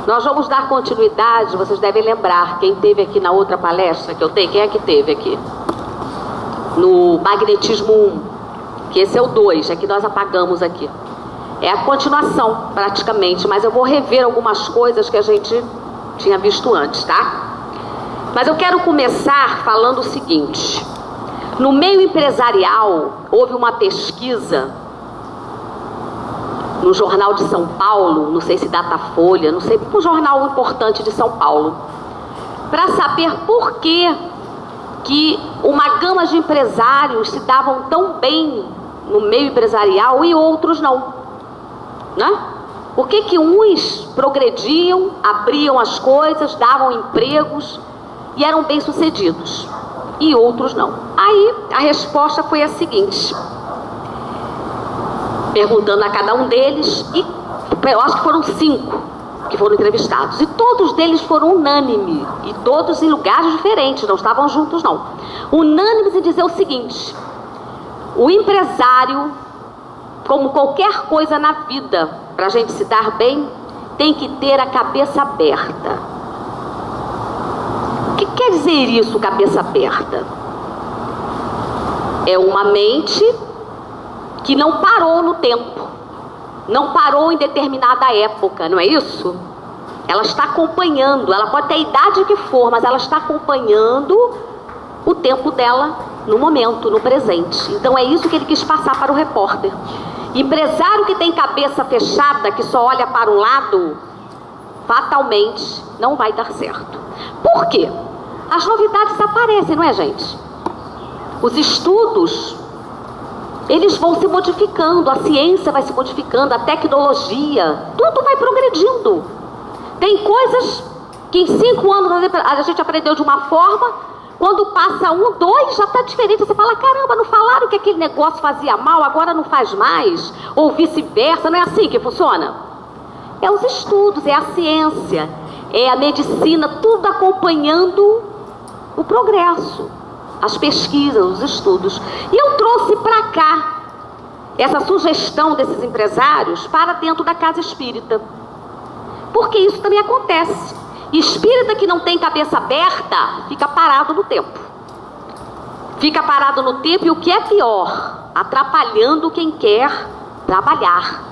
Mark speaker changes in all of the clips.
Speaker 1: Nós vamos dar continuidade, vocês devem lembrar, quem teve aqui na outra palestra que eu dei, quem é que teve aqui? No Magnetismo 1, que esse é o 2, é que nós apagamos aqui. É a continuação, praticamente, mas eu vou rever algumas coisas que a gente tinha visto antes, tá? Mas eu quero começar falando o seguinte. No meio empresarial, houve uma pesquisa no Jornal de São Paulo, não sei se Datafolha, não sei, um jornal importante de São Paulo, para saber por que uma gama de empresários se davam tão bem no meio empresarial e outros não, né? Por que uns progrediam, abriam as coisas, davam empregos e eram bem-sucedidos e outros não? Aí a resposta foi a seguinte, perguntando a cada um deles, e eu acho que foram 5 que foram entrevistados, e todos deles foram unânimes, e todos em lugares diferentes, não estavam juntos não, unânimes em dizer o seguinte: o empresário, como qualquer coisa na vida, para a gente se dar bem, tem que ter a cabeça aberta. O que quer dizer isso, cabeça aberta? É uma mente que não parou no tempo, não parou em determinada época, não é isso? Ela está acompanhando, ela pode ter a idade que for, mas ela está acompanhando o tempo dela no momento, no presente. Então é isso que ele quis passar para o repórter. Empresário que tem cabeça fechada, que só olha para um lado, fatalmente não vai dar certo. Por quê? As novidades aparecem, não é, gente? Os estudos, eles vão se modificando, a ciência vai se modificando, a tecnologia, tudo vai progredindo. Tem coisas que em 5 anos a gente aprendeu de uma forma, quando passa 1, 2, já está diferente. Você fala, caramba, não falaram que aquele negócio fazia mal, agora não faz mais, ou vice-versa. Não é assim que funciona? É os estudos, é a ciência, é a medicina, tudo acompanhando o progresso, as pesquisas, os estudos. E eu trouxe para cá essa sugestão desses empresários para dentro da casa espírita, porque isso também acontece. Espírita que não tem cabeça aberta fica parado no tempo. Fica parado no tempo e o que é pior, atrapalhando quem quer trabalhar.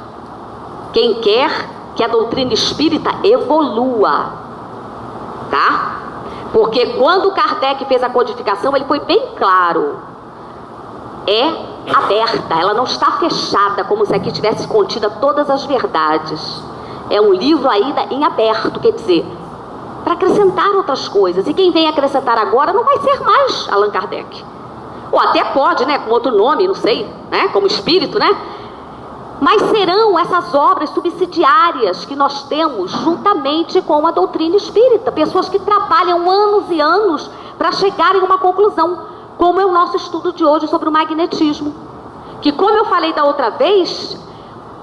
Speaker 1: Quem quer que a doutrina espírita evolua, tá? Porque quando Kardec fez a codificação, ele foi bem claro. É aberta, ela não está fechada, como se aqui tivesse contida todas as verdades. É um livro ainda em aberto, quer dizer, para acrescentar outras coisas. E quem vem acrescentar agora não vai ser mais Allan Kardec. Ou até pode, né, com outro nome, não sei, né, como espírito, né? Mas serão essas obras subsidiárias que nós temos juntamente com a doutrina espírita. Pessoas que trabalham anos e anos para chegarem a uma conclusão, como é o nosso estudo de hoje sobre o magnetismo. Que, como eu falei da outra vez,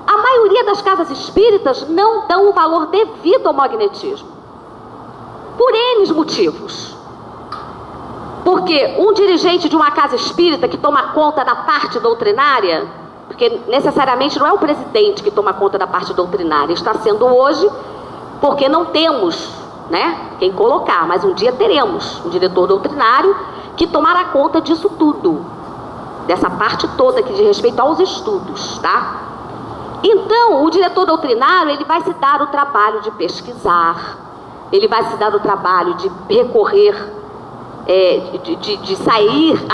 Speaker 1: a maioria das casas espíritas não dão o valor devido ao magnetismo. Por N motivos. Porque um dirigente de uma casa espírita que toma conta da parte doutrinária, porque necessariamente não é o presidente que toma conta da parte doutrinária, está sendo hoje, porque não temos, né, quem colocar, mas um dia teremos um diretor doutrinário que tomará conta disso tudo, dessa parte toda que diz respeito aos estudos, tá? Então, o diretor doutrinário, ele vai se dar o trabalho de pesquisar, ele vai se dar o trabalho de recorrer, de sair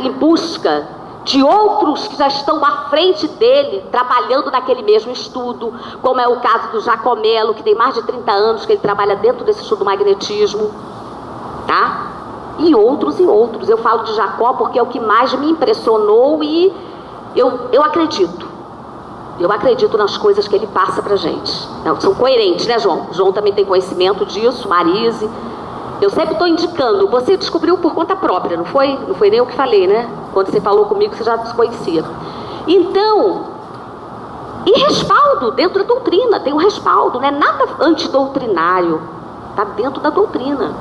Speaker 1: em busca de outros que já estão à frente dele, trabalhando naquele mesmo estudo, como é o caso do Jacomelo, que tem mais de 30 anos que ele trabalha dentro desse estudo do magnetismo, tá? E outros e outros. Eu falo de Jacó porque é o que mais me impressionou e eu acredito. Eu acredito nas coisas que ele passa pra gente. São coerentes, né, João? João também tem conhecimento disso, Marise. Eu sempre estou indicando. Você descobriu por conta própria, não foi? Não foi nem eu que falei, né? Quando você falou comigo, você já desconhecia. Então, e respaldo dentro da doutrina. Tem um respaldo, não é nada antidoutrinário. Está dentro da doutrina.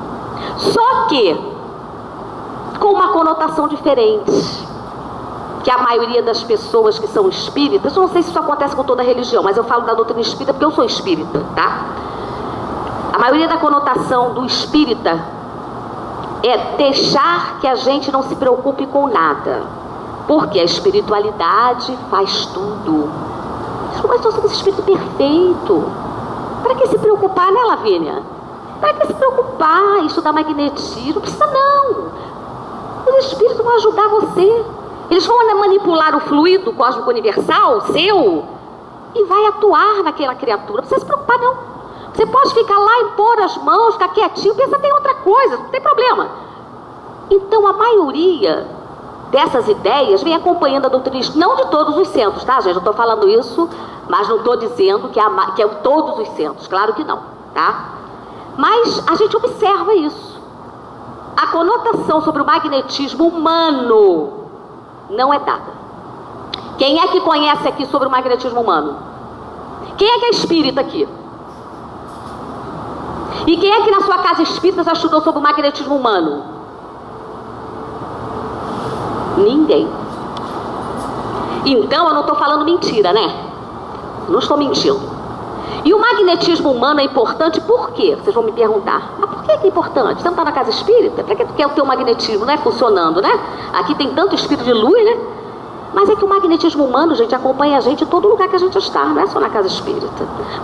Speaker 1: Só que, com uma conotação diferente. Que a maioria das pessoas que são espíritas, eu não sei se isso acontece com toda a religião, mas eu falo da doutrina espírita porque eu sou espírita, tá? A maioria da conotação do espírita é deixar que a gente não se preocupe com nada, porque a espiritualidade faz tudo. Mas nós somos espírito perfeito. Para que se preocupar, né, Lavínia? Para que se preocupar, estudar magnetismo? Não precisa não. Os espíritos vão ajudar você. Eles vão manipular o fluido cósmico universal seu e vai atuar naquela criatura. Não precisa se preocupar não. Você pode ficar lá, impor as mãos, ficar quietinho, pensa tem outra coisa, não tem problema. Então a maioria dessas ideias vem acompanhando a doutrina espírita, não de todos os centros, tá, gente? Eu estou falando isso, mas não estou dizendo que é todos os centros, claro que não, tá? Mas a gente observa isso. A conotação sobre o magnetismo humano não é dada. Quem é que conhece aqui sobre o magnetismo humano? Quem é que é espírita aqui? E quem é que na sua casa espírita já estudou sobre o magnetismo humano? Ninguém. Então eu não estou falando mentira, né? Não estou mentindo. E o magnetismo humano é importante por quê? Vocês vão me perguntar. Mas por que é importante? Você não está na casa espírita? Para que tu quer o teu magnetismo, né? Funcionando, né? Aqui tem tanto espírito de luz, né? Mas é que o magnetismo humano, gente, acompanha a gente em todo lugar que a gente está, não é só na casa espírita.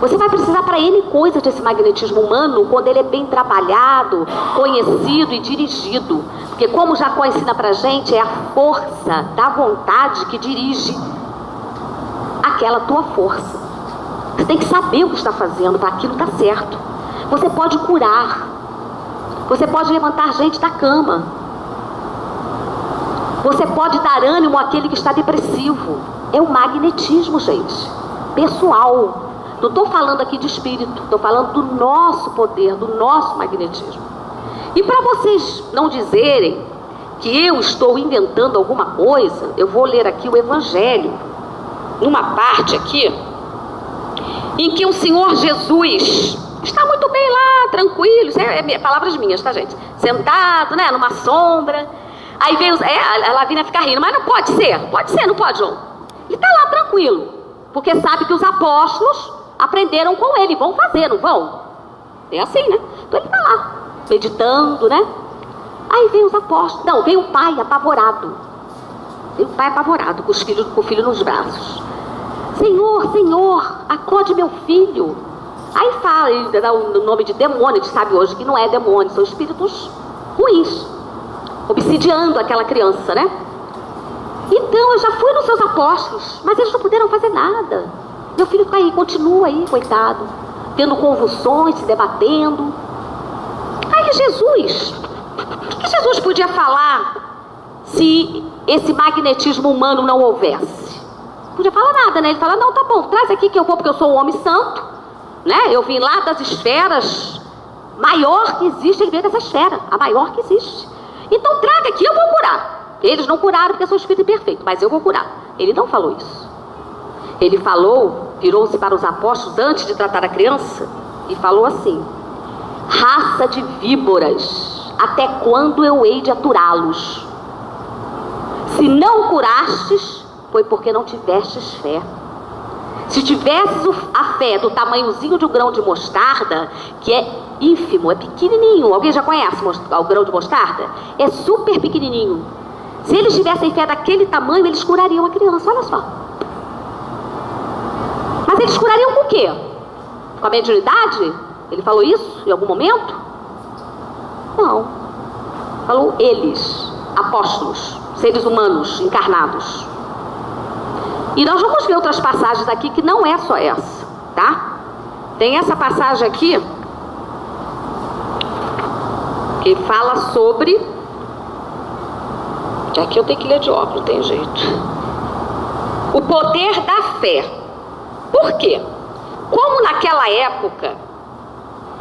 Speaker 1: Você vai precisar para N coisas desse magnetismo humano quando ele é bem trabalhado, conhecido e dirigido. Porque como Jacó ensina pra gente, é a força da vontade que dirige aquela tua força. Você tem que saber o que está fazendo para aquilo dar certo. Você pode curar. Você pode levantar gente da cama. Você pode dar ânimo àquele que está depressivo. É o magnetismo, gente. Pessoal. Não estou falando aqui de espírito. Estou falando do nosso poder, do nosso magnetismo. E para vocês não dizerem que eu estou inventando alguma coisa, eu vou ler aqui o Evangelho. Numa parte aqui, em que o Senhor Jesus está muito bem lá, tranquilo. Isso é palavras minhas, tá, gente? Sentado, né, numa sombra. Aí veio, a Lavínia fica rindo, mas não pode ser, não pode, João. Ele está lá tranquilo, porque sabe que os apóstolos aprenderam com ele, vão fazer, não vão? É assim, né? Então ele está lá, meditando, né? Aí vem os apóstolos, não, vem o pai apavorado. Vem o pai apavorado, com o filho nos braços. Senhor, Senhor, acode meu filho. Aí fala, ele dá o nome de demônio, a gente sabe hoje que não é demônio, são espíritos ruins, obsidiando aquela criança, né? Então eu já fui nos seus apóstolos, mas eles não puderam fazer nada. Meu filho está aí, continua aí, coitado, tendo convulsões, se debatendo. Aí Jesus, o que Jesus podia falar se esse magnetismo humano não houvesse? Não podia falar nada, né? Ele fala, não, tá bom, traz aqui que eu vou, porque eu sou um homem santo, né? Eu vim lá das esferas, maior que existe, ele veio dessa esfera, a maior que existe. Então traga aqui, eu vou curar. Eles não curaram porque eu sou espírito imperfeito, mas eu vou curar. Ele não falou isso. Ele falou, virou-se para os apóstolos antes de tratar a criança e falou assim: raça de víboras, até quando eu hei de aturá-los? Se não curastes, foi porque não tivestes fé. Se tivesses a fé do tamanhozinho de um grão de mostarda, que é ínfimo, é pequenininho. Alguém já conhece o grão de mostarda? É super pequenininho. Se eles tivessem fé daquele tamanho, eles curariam a criança, olha só. Mas eles curariam com o quê? Com a mediunidade? Ele falou isso em algum momento? Não. Falou eles, apóstolos, seres humanos encarnados. E nós vamos ver outras passagens aqui que não é só essa, tá? Tem essa passagem aqui que fala sobre... Aqui eu tenho que ler de óculos, não tem jeito. O poder da fé. Por quê? Como naquela época,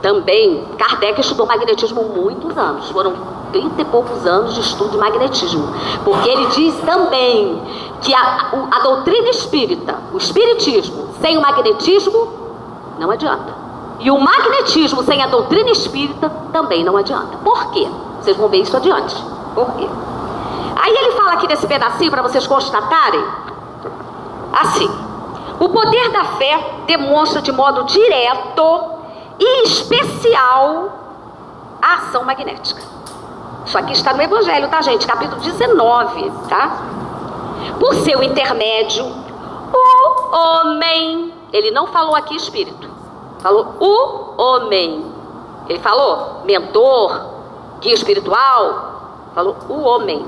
Speaker 1: também, Kardec estudou magnetismo muitos anos. Foram 30 e poucos anos de estudo de magnetismo. Porque ele diz também que a doutrina espírita, o espiritismo, sem o magnetismo, não adianta. E o magnetismo sem a doutrina espírita também não adianta. Por quê? Vocês vão ver isso adiante. Por quê? Aí ele fala aqui nesse pedacinho para vocês constatarem, assim: o poder da fé demonstra de modo direto e especial a ação magnética. Isso aqui está no Evangelho, tá, gente? Capítulo 19, tá? Por seu intermédio, o homem, ele não falou aqui espírito, falou o homem. Ele falou mentor, guia espiritual, falou o homem.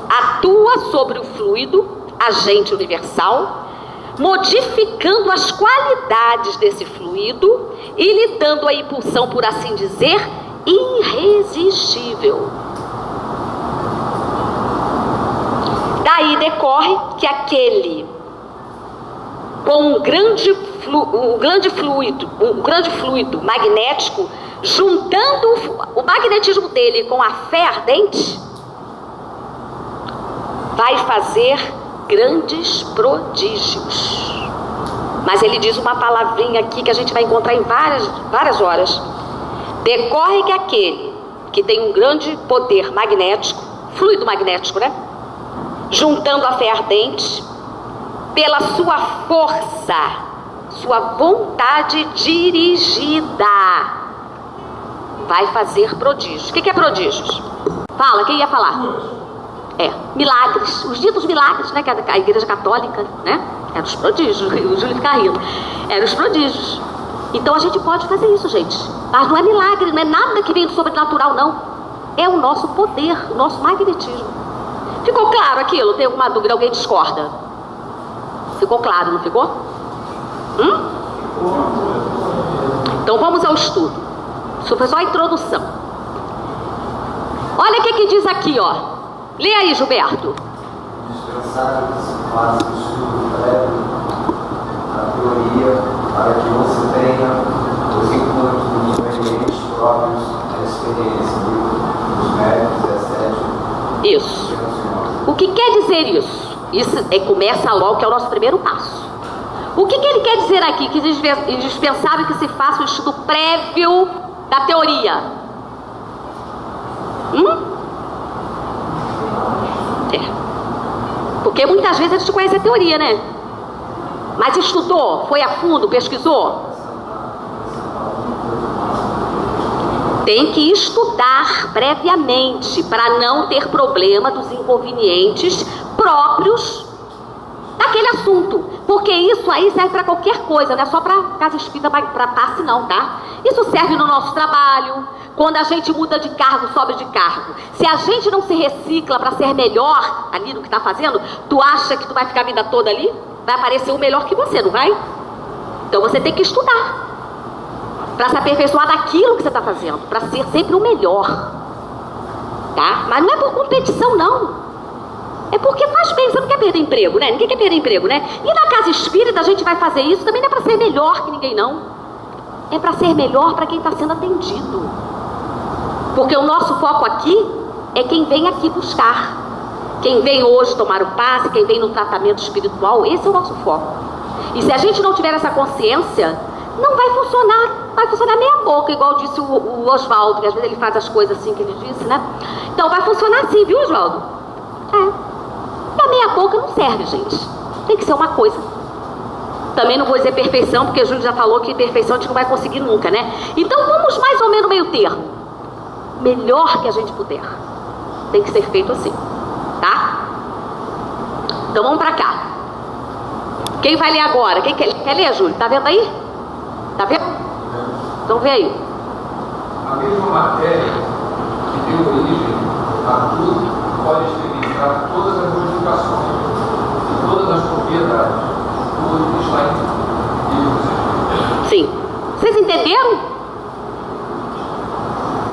Speaker 1: Atua sobre o fluido, agente universal, modificando as qualidades desse fluido e lhe dando a impulsão, por assim dizer, irresistível. Daí decorre que aquele com um grande fluido magnético, juntando o magnetismo dele com a fé ardente, vai fazer grandes prodígios. Mas ele diz uma palavrinha aqui que a gente vai encontrar em várias horas. Decorre que aquele que tem um grande poder magnético, fluido magnético, né? Juntando a fé ardente, pela sua força, sua vontade dirigida, vai fazer prodígios. O que é prodígios? Fala, quem ia falar? Milagres, os ditos milagres, né? Que a igreja católica, né? Eram os prodígios, o Júlio fica rindo. Eram os prodígios. Então a gente pode fazer isso, gente. Mas não é milagre, não é nada que vem do sobrenatural, não. É o nosso poder, o nosso magnetismo. Ficou claro aquilo? Tem alguma dúvida? Alguém discorda? Ficou claro, não ficou? Então vamos ao estudo. Isso foi só a introdução. Olha o que diz aqui, ó. Lê aí, Gilberto.
Speaker 2: Dispensável que se faça o estudo prévio, a teoria, para que você tenha os encontros inconvenientes próprios da experiência dos médicos, etc.
Speaker 1: Isso. O que quer dizer isso? Isso começa logo, que é o nosso primeiro passo. O que ele quer dizer aqui? Que é indispensável que se faça o estudo prévio da teoria. Porque muitas vezes a gente conhece a teoria, né? Mas estudou, foi a fundo, pesquisou? Tem que estudar previamente para não ter problema dos inconvenientes próprios daquele assunto. Porque isso aí serve para qualquer coisa, não é só para casa espírita, para passe não, tá? Isso serve no nosso trabalho, quando a gente muda de cargo, sobe de cargo. Se a gente não se recicla para ser melhor ali no que está fazendo, tu acha que tu vai ficar a vida toda ali? Vai aparecer um melhor que você, não vai? Então você tem que estudar para se aperfeiçoar daquilo que você está fazendo, para ser sempre o melhor, tá? Mas não é por competição, não. É porque faz bem, você não quer perder emprego, né? Ninguém quer perder emprego, né? E na casa espírita a gente vai fazer isso, também não é para ser melhor que ninguém, não. É para ser melhor para quem está sendo atendido. Porque o nosso foco aqui é quem vem aqui buscar. Quem vem hoje tomar o passe, quem vem no tratamento espiritual, esse é o nosso foco. E se a gente não tiver essa consciência, não vai funcionar meia boca, igual disse o Oswaldo, que às vezes ele faz as coisas assim que ele disse, né? Então vai funcionar assim, viu, Oswaldo? E a meia boca não serve, gente. Tem que ser uma coisa. Também não vou dizer perfeição, porque o Júlio já falou que perfeição a gente não vai conseguir nunca, né? Então vamos mais ou menos no meio termo. Melhor que a gente puder. Tem que ser feito assim, tá? Então vamos pra cá. Quem vai ler agora? Quem quer ler, Júlio? Tá vendo aí? Tá vendo? Então vê aí.
Speaker 3: A mesma matéria que deu origem a tudo pode experimentar todas as modificações e todas as propriedades. Tudo está em
Speaker 1: Sim. Vocês entenderam?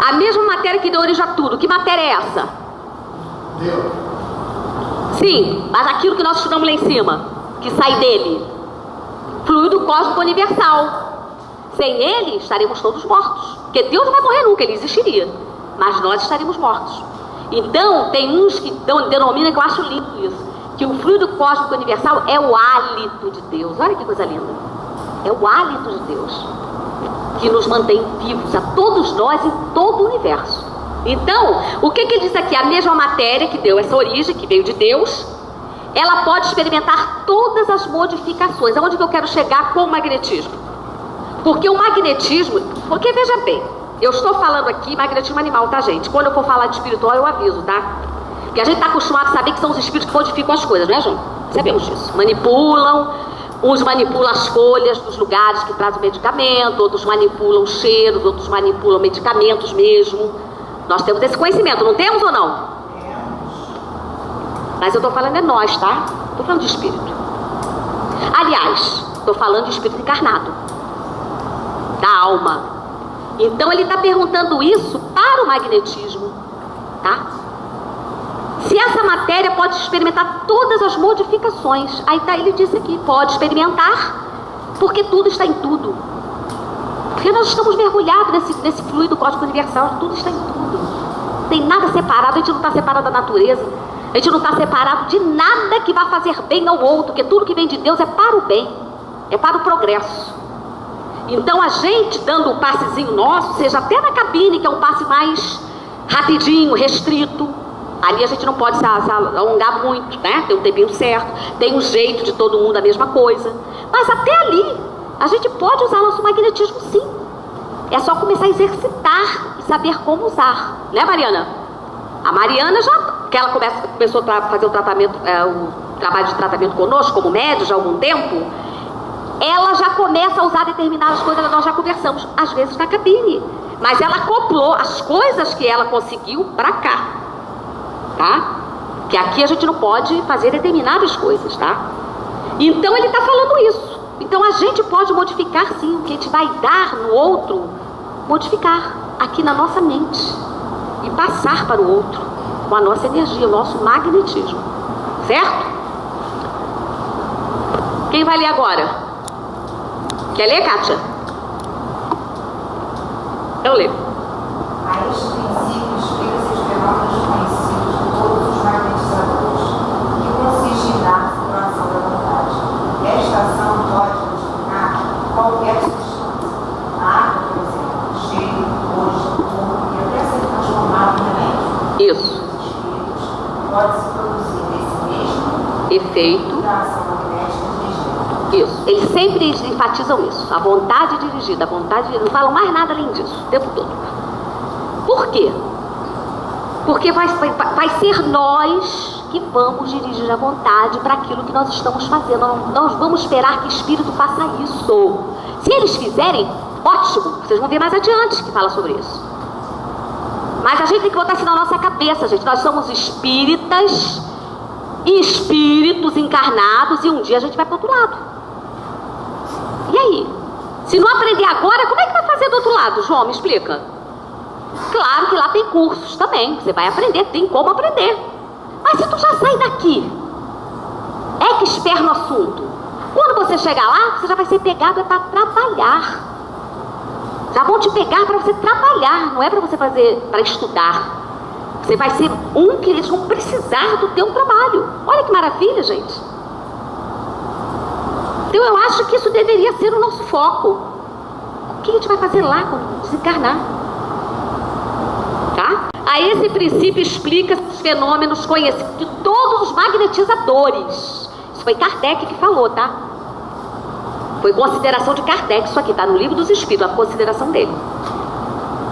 Speaker 1: A mesma matéria que deu origem a tudo. Que matéria é essa?
Speaker 2: Deus.
Speaker 1: Sim, mas aquilo que nós estudamos lá em cima, que sai dele. Fluido cósmico universal. Sem ele, estaremos todos mortos. Porque Deus não vai morrer nunca, ele existiria. Mas nós estaríamos mortos. Então, tem uns que denominam, que eu acho lindo isso, que o fluido cósmico universal é o hálito de Deus. Olha que coisa linda. É o hálito de Deus que nos mantém vivos, a todos nós, em todo o universo. Então, o que ele diz aqui? A mesma matéria que deu essa origem, que veio de Deus, ela pode experimentar todas as modificações. Aonde que eu quero chegar com o magnetismo? Porque o magnetismo, porque veja bem, eu estou falando aqui magnetismo animal, tá, gente? Quando eu for falar de espiritual, eu aviso, tá? Porque a gente está acostumado a saber que são os espíritos que modificam as coisas, né, João? Sabemos disso. Manipulam, uns manipulam as folhas dos lugares que trazem medicamento, outros manipulam cheiros, outros manipulam medicamentos mesmo. Nós temos esse conhecimento, não temos ou não? Mas eu estou falando é nós, tá? Estou falando de espírito. Aliás, estou falando de espírito encarnado, da alma. Então ele está perguntando isso para o magnetismo, tá? Se essa matéria pode experimentar todas as modificações, aí tá, ele disse aqui, pode experimentar, porque tudo está em tudo. Porque nós estamos mergulhados nesse fluido cósmico universal, tudo está em tudo. Não tem nada separado, a gente não está separado da natureza, a gente não está separado de nada que vá fazer bem ao outro, porque tudo que vem de Deus é para o bem, é para o progresso. Então a gente, dando um passezinho nosso, seja até na cabine, que é um passe mais rapidinho, restrito, ali a gente não pode se alongar muito, né? Tem um tempinho certo, tem um jeito de todo mundo a mesma coisa. Mas até ali, a gente pode usar nosso magnetismo sim. É só começar a exercitar e saber como usar. Né, Mariana? A Mariana já, que ela começou a fazer o tratamento, o trabalho de tratamento conosco, como médio, já há algum tempo, ela já começa a usar determinadas coisas, nós já conversamos, às vezes na cabine. Mas ela acoplou as coisas que ela conseguiu para cá. Tá? Que aqui a gente não pode fazer determinadas coisas, tá? Então ele está falando isso. Então a gente pode modificar sim, o que a gente vai dar no outro, modificar aqui na nossa mente e passar para o outro com a nossa energia, o nosso magnetismo, certo? Quem vai ler agora? Quer ler, Kátia? Eu leio.
Speaker 4: A este princípio explica-se os fenômenos conhecidos de todos os magnetizadores, que consiste em dar circulação da vontade. Esta ação pode modificar qualquer substância. A água, por exemplo, cheiro, gosto, cor e até ser transformada em remédio.
Speaker 1: Isso.
Speaker 4: Os espíritos pode-se produzir esse mesmo
Speaker 1: Efeito.
Speaker 4: da ação magnética dirigida.
Speaker 1: Isso. Eles sempre enfatizam isso. A vontade dirigida, a vontade dirigida. Não falam mais nada além disso, o tempo todo. Por quê? Porque vai ser nós que vamos dirigir a vontade para aquilo que nós estamos fazendo. Nós vamos esperar que o Espírito faça isso. Se eles fizerem, ótimo. Vocês vão ver mais adiante que fala sobre isso. Mas a gente tem que botar isso na nossa cabeça, gente. Nós somos espíritas e espíritos encarnados e um dia a gente vai para o outro lado. E aí? Se não aprender agora, como é que vai fazer do outro lado, João? Me explica. Claro que lá tem cursos também, você vai aprender, tem como aprender. Mas se tu já sai daqui, expert no assunto, quando você chegar lá, você já vai ser pegado para trabalhar. Já vão te pegar para você trabalhar, não é para você fazer, para estudar. Você vai ser um que eles vão precisar do teu trabalho. Olha que maravilha, gente. Então eu acho que isso deveria ser o nosso foco. O que a gente vai fazer lá quando desencarnar? Tá? Aí esse princípio explica os fenômenos conhecidos de todos os magnetizadores. Isso foi Kardec que falou, tá? Foi consideração de Kardec, isso aqui tá no Livro dos Espíritos, a consideração dele.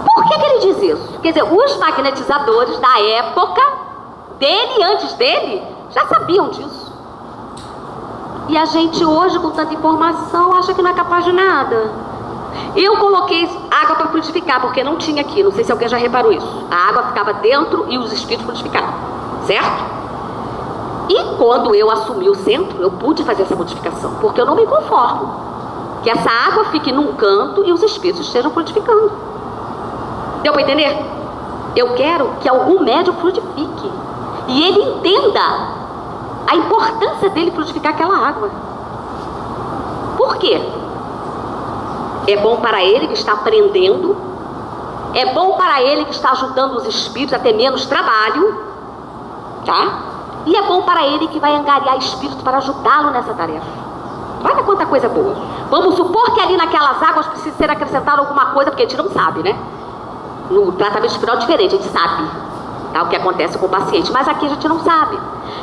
Speaker 1: Por que ele diz isso? Quer dizer, os magnetizadores da época dele e antes dele já sabiam disso. E a gente hoje, com tanta informação, acha que não é capaz de nada. Eu coloquei água para frutificar, porque não tinha aqui, não sei se alguém já reparou isso. A água ficava dentro e os espíritos frutificavam, certo? E quando eu assumi o centro, eu pude fazer essa modificação, porque eu não me conformo que essa água fique num canto e os espíritos estejam frutificando. Deu para entender? Eu quero que algum médium frutifique e ele entenda a importância dele frutificar aquela água. Por quê? É bom para ele que está aprendendo, é bom para ele que está ajudando os espíritos a ter menos trabalho, tá? E é bom para ele que vai angariar espírito para ajudá-lo nessa tarefa. Olha quanta coisa boa. Vamos supor que ali naquelas águas precisa ser acrescentada alguma coisa, porque a gente não sabe, né? No tratamento espiritual é diferente, a gente sabe, tá, o que acontece com o paciente, mas aqui a gente não sabe.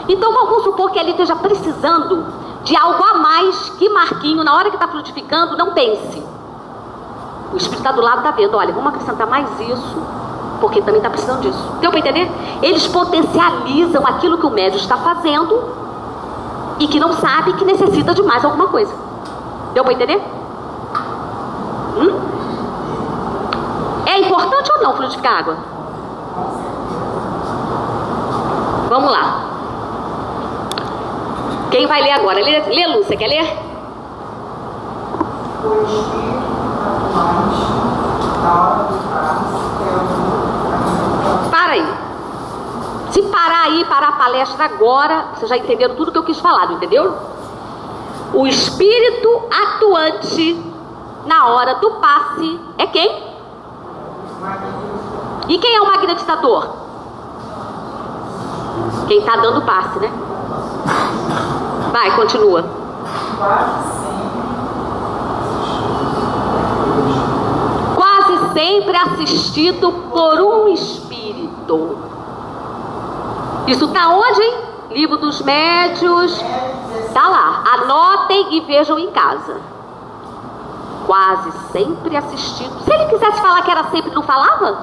Speaker 1: Então vamos supor que ele esteja precisando de algo a mais que Marquinho, na hora que está frutificando, não pense. O Espírito está do lado, está vendo, olha, vamos acrescentar mais isso, porque também está precisando disso. Deu para entender? Eles potencializam aquilo que o médium está fazendo e que não sabe que necessita de mais alguma coisa. Deu para entender? É importante ou não fluidificar água? Vamos lá. Quem vai ler agora? Lê, Lúcia, quer ler?
Speaker 4: O Espírito atuante na hora do passe é o...
Speaker 1: Para aí. Se parar aí, parar a palestra agora, vocês já entenderam tudo que eu quis falar, não entendeu? O espírito atuante na hora do passe é quem? E quem é o magnetizador? Quem está dando passe, né? Vai, continua. Quase sempre assistido por um espírito. Isso está onde, hein? Livro dos Médios. Está lá. Anotem e vejam em casa. Quase sempre assistido. Se ele quisesse falar que era sempre, não falava?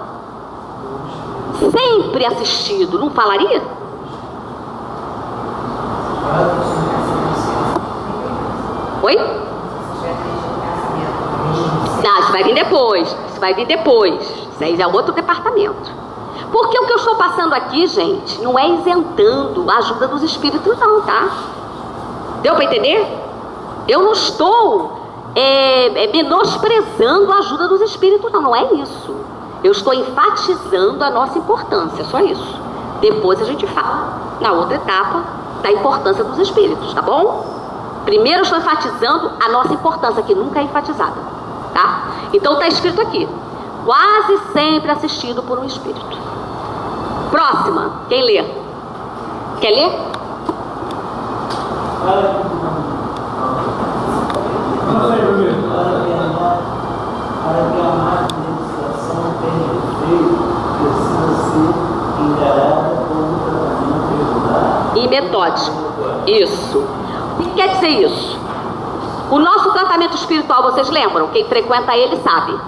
Speaker 1: Sempre assistido, não falaria? Oi? Não, isso vai vir depois. Isso vai vir depois. Isso aí já é outro departamento. Porque o que eu estou passando aqui, gente, não é isentando a ajuda dos espíritos, não, tá? Deu para entender? Eu não estou menosprezando a ajuda dos espíritos, não. Não é isso. Eu estou enfatizando a nossa importância, só isso. Depois a gente fala, na outra etapa, da importância dos espíritos, tá bom? Primeiro eu estou enfatizando a nossa importância, que nunca é enfatizada, tá? Então está escrito aqui, quase sempre assistido por um espírito. Próxima, quem lê? Quer ler?
Speaker 5: Para que a magnetização tenha efeito, precisa ser encarada como um tratamento regular
Speaker 1: e metódico. Isso. O que quer dizer isso? O nosso tratamento espiritual, vocês lembram? Quem frequenta ele sabe.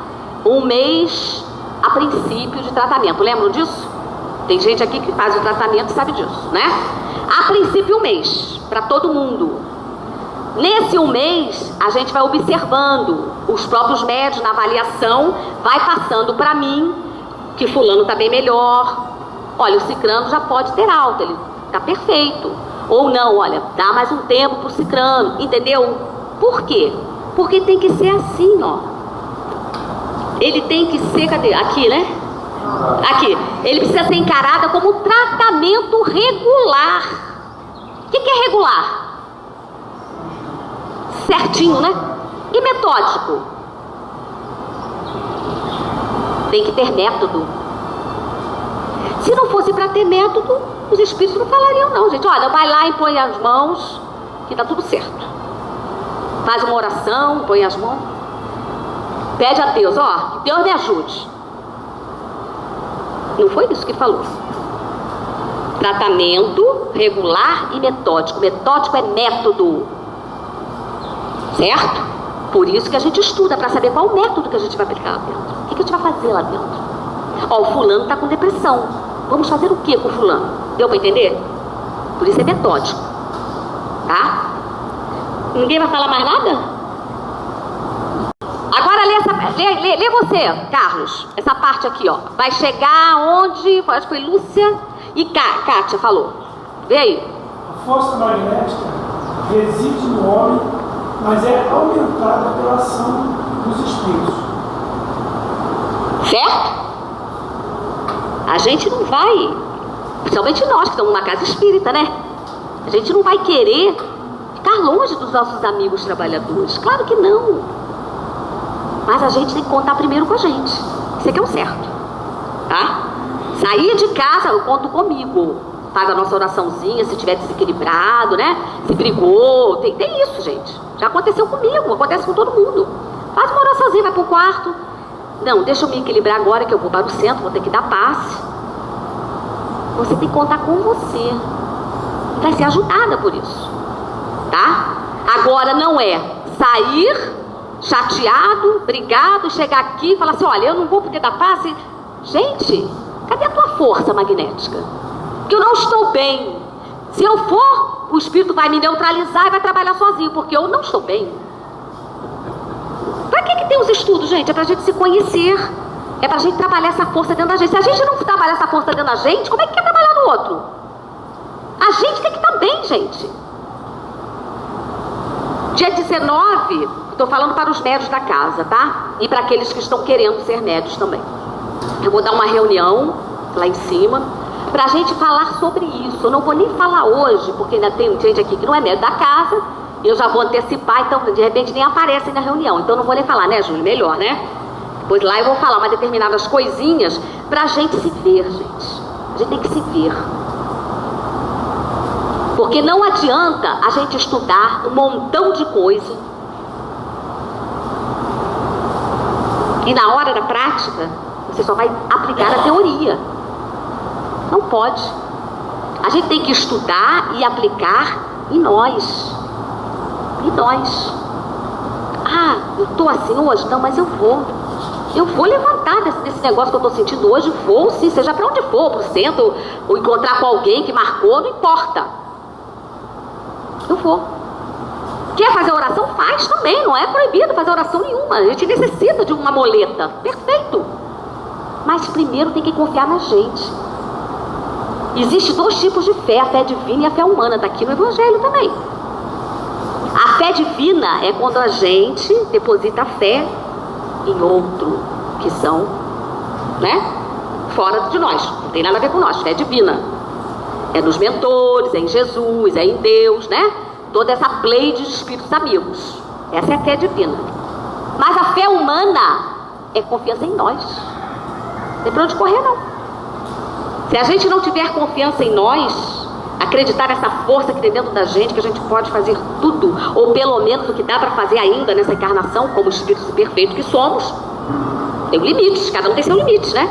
Speaker 1: 1 mês a princípio de tratamento. Lembram disso? Tem gente aqui que faz o tratamento e sabe disso, né? A princípio 1 mês, para todo mundo. Nesse 1 mês, a gente vai observando os próprios médios na avaliação, vai passando para mim que fulano está bem melhor. Olha, o cicrano já pode ter alta, ele está perfeito. Ou não, olha, dá mais um tempo para o cicrano, entendeu? Por quê? Porque tem que ser assim, ó. Ele tem que ser, cadê? Aqui, né? Aqui. Ele precisa ser encarado como tratamento regular. O que é regular? Certinho, né? E metódico? Tem que ter método. Se não fosse para ter método, os espíritos não falariam não, gente. Olha, vai lá e põe as mãos, que tá tudo certo. Faz uma oração, põe as mãos. Pede a Deus, ó, que Deus me ajude. Não foi isso que falou. Tratamento regular e metódico. Metódico é método. Certo? Por isso que a gente estuda, para saber qual o método que a gente vai aplicar lá dentro. O que a gente vai fazer lá dentro? Ó, o fulano está com depressão. Vamos fazer o que com o fulano? Deu para entender? Por isso é metódico. Tá? Ninguém vai falar mais nada? Agora lê você, Carlos. Essa parte aqui, ó. Vai chegar onde? Acho que foi Lúcia e Kátia falou. Vê aí.
Speaker 6: A força magnética reside no homem, mas é aumentada pela ação dos espíritos.
Speaker 1: Certo? A gente não vai, principalmente nós que estamos numa casa espírita, né? A gente não vai querer ficar longe dos nossos amigos trabalhadores. Claro que não. Mas a gente tem que contar primeiro com a gente. Isso aqui é o certo. Tá? Sair de casa, eu conto comigo. Faz a nossa oraçãozinha, se tiver desequilibrado, né? Se brigou. Tem isso, gente. Já aconteceu comigo, acontece com todo mundo. Faz uma oraçãozinha, vai pro quarto. Não, deixa eu me equilibrar agora que eu vou para o centro, vou ter que dar passe. Você tem que contar com você. Vai ser ajudada por isso. Tá? Agora não é sair chateado, brigado, chegar aqui e falar assim, olha, eu não vou poder dar passe. Gente, cadê a tua força magnética? Porque eu não estou bem. Se eu for, o espírito vai me neutralizar e vai trabalhar sozinho, porque eu não estou bem. Pra que tem os estudos, gente? É pra gente se conhecer. É pra gente trabalhar essa força dentro da gente. Se a gente não trabalhar essa força dentro da gente, como é que quer trabalhar no outro? A gente tem que estar bem, gente. Dia 19, estou falando para os médios da casa, tá? E para aqueles que estão querendo ser médios também. Eu vou dar uma reunião lá em cima para a gente falar sobre isso. Eu não vou nem falar hoje, porque ainda tem gente aqui que não é médio da casa. Eu já vou antecipar, então de repente nem aparecem na reunião. Então não vou nem falar, né, Júlio? Melhor, né? Pois lá eu vou falar umas determinadas coisinhas para a gente se ver, gente. A gente tem que se ver. Porque não adianta a gente estudar um montão de coisa e na hora da prática você só vai aplicar a teoria. Não pode. A gente tem que estudar e aplicar em nós. Em nós. Ah, eu estou assim hoje? Não, mas eu vou. Eu vou levantar desse negócio que eu estou sentindo hoje. Vou sim, seja para onde for, para o centro, ou encontrar com alguém que marcou, não importa. Eu vou. Quer fazer oração? Faz também, não é proibido fazer oração nenhuma. A gente necessita de uma moleta. Perfeito. Mas primeiro tem que confiar na gente. Existem dois tipos de fé, a fé divina e a fé humana. Está aqui no Evangelho também. A fé divina é quando a gente deposita a fé em outro, que são, né, fora de nós. Não tem nada a ver com nós, fé divina. É nos mentores, é em Jesus, é em Deus, né? Toda essa pleide de espíritos amigos. Essa é a fé divina. Mas a fé humana é confiança em nós. Não tem pra onde correr, não. Se a gente não tiver confiança em nós, acreditar nessa força que tem dentro da gente, que a gente pode fazer tudo, ou pelo menos o que dá para fazer ainda nessa encarnação, como espíritos perfeitos que somos, tem limites, cada um tem seu limite, né?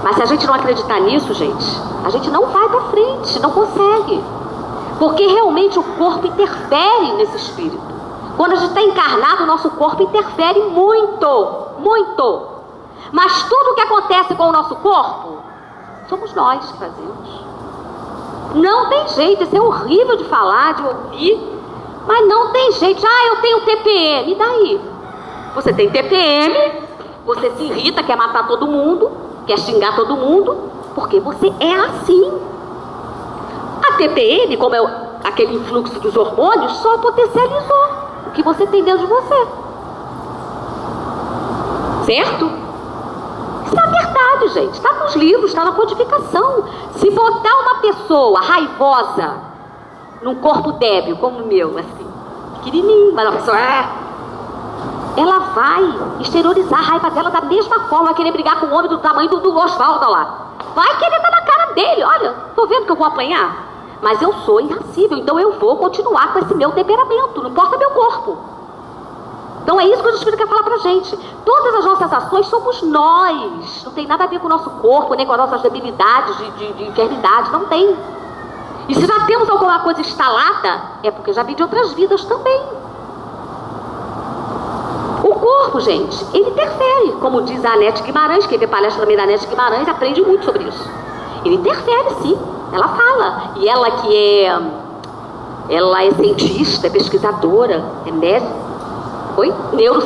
Speaker 1: Mas se a gente não acreditar nisso, gente, a gente não vai para frente, não consegue. Porque realmente o corpo interfere nesse espírito. Quando a gente está encarnado, o nosso corpo interfere muito, muito. Mas tudo o que acontece com o nosso corpo, somos nós que fazemos. Não tem jeito, isso é horrível de falar, de ouvir, mas não tem jeito. Ah, eu tenho TPM, e daí? Você tem TPM, você se irrita, quer matar todo mundo, quer xingar todo mundo, porque você é assim. A TPM, como é aquele influxo dos hormônios, só potencializou o que você tem dentro de você. Certo? Isso é a verdade, gente. Está nos livros, está na codificação. Se botar uma pessoa raivosa num corpo débil, como o meu, assim, pequenininho, mas a pessoa ela vai exteriorizar a raiva dela da mesma forma, vai querer brigar com o homem do tamanho do Osvaldo lá. Vai querer dar na cara dele. Olha, tô vendo que eu vou apanhar, mas eu sou irascível, então eu vou continuar com esse meu temperamento, não importa meu corpo. Então é isso que o Espírito quer falar pra gente. Todas as nossas ações somos nós. Não tem nada a ver com o nosso corpo, nem com as nossas debilidades de enfermidade, não tem. E se já temos alguma coisa instalada, é porque já vem de outras vidas também. O corpo, gente, ele interfere, como diz a Anete Guimarães, quem vê palestra também da Anete Guimarães aprende muito sobre isso. Ele interfere, sim, ela fala. E ela que ela é cientista, é pesquisadora, é médica,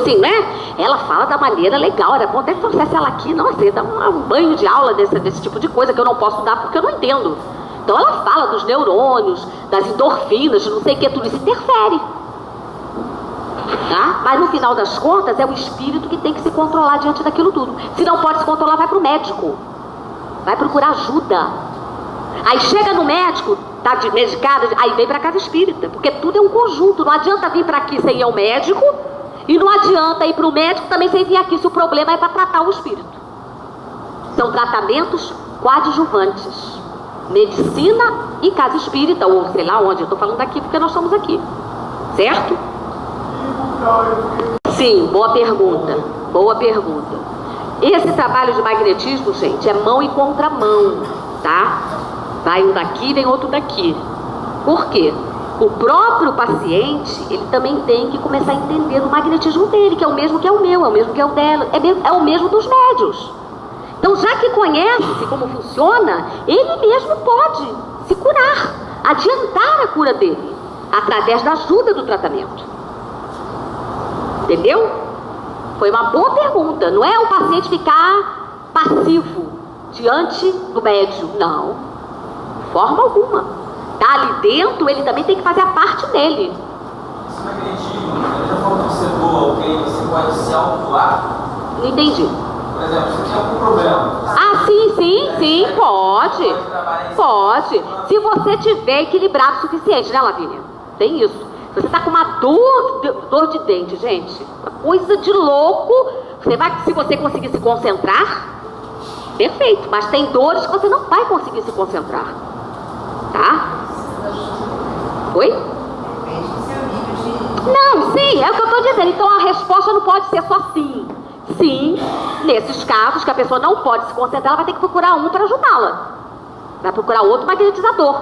Speaker 1: sim, né? Ela fala da maneira legal, era bom até que trouxesse ela aqui, nossa, ia dar um banho de aula desse tipo de coisa que eu não posso dar porque eu não entendo. Então ela fala dos neurônios, das endorfinas, de não sei o que, tudo isso interfere. Tá? Mas no final das contas é o espírito que tem que se controlar diante daquilo tudo. Se não pode se controlar, vai para o médico, vai procurar ajuda. Aí chega no médico, tá medicado, aí vem para casa espírita, porque tudo é um conjunto. Não adianta vir para aqui sem ir ao médico, e não adianta ir para o médico também sem vir aqui se o problema é para tratar o espírito. São tratamentos coadjuvantes, medicina e casa espírita, ou sei lá onde. Eu estou falando aqui porque nós estamos aqui, certo? Sim, boa pergunta, boa pergunta. Esse trabalho de magnetismo, gente, é mão e contramão, tá? Vai um daqui, vem outro daqui. Por quê? O próprio paciente, ele também tem que começar a entender o magnetismo dele, que é o mesmo que é o meu, é o mesmo que é o dela, é o mesmo dos médios. Então, já que conhece como funciona, ele mesmo pode se curar, adiantar a cura dele, através da ajuda do tratamento. Entendeu? Foi uma boa pergunta. Não é o paciente ficar passivo diante do médium, não, de forma alguma. Tá ali dentro, ele também tem que fazer a parte dele.
Speaker 7: Esse magnetismo, já falou que você doa alguém, você pode se auto-doar?
Speaker 1: Não entendi.
Speaker 7: Por exemplo, você tem algum problema?
Speaker 1: Ah, sim, pode. Pode. Se você tiver equilibrado o suficiente, né, Lavínia? Tem isso. Se você tá com uma dor de dente, gente, uma coisa de louco, se você conseguir se concentrar, perfeito. Mas tem dores que você não vai conseguir se concentrar. Tá? Oi? Não, sim, é o que eu estou dizendo. Então a resposta não pode ser só sim. Sim, nesses casos que a pessoa não pode se concentrar, ela vai ter que procurar um para ajudá-la. Vai procurar outro magnetizador.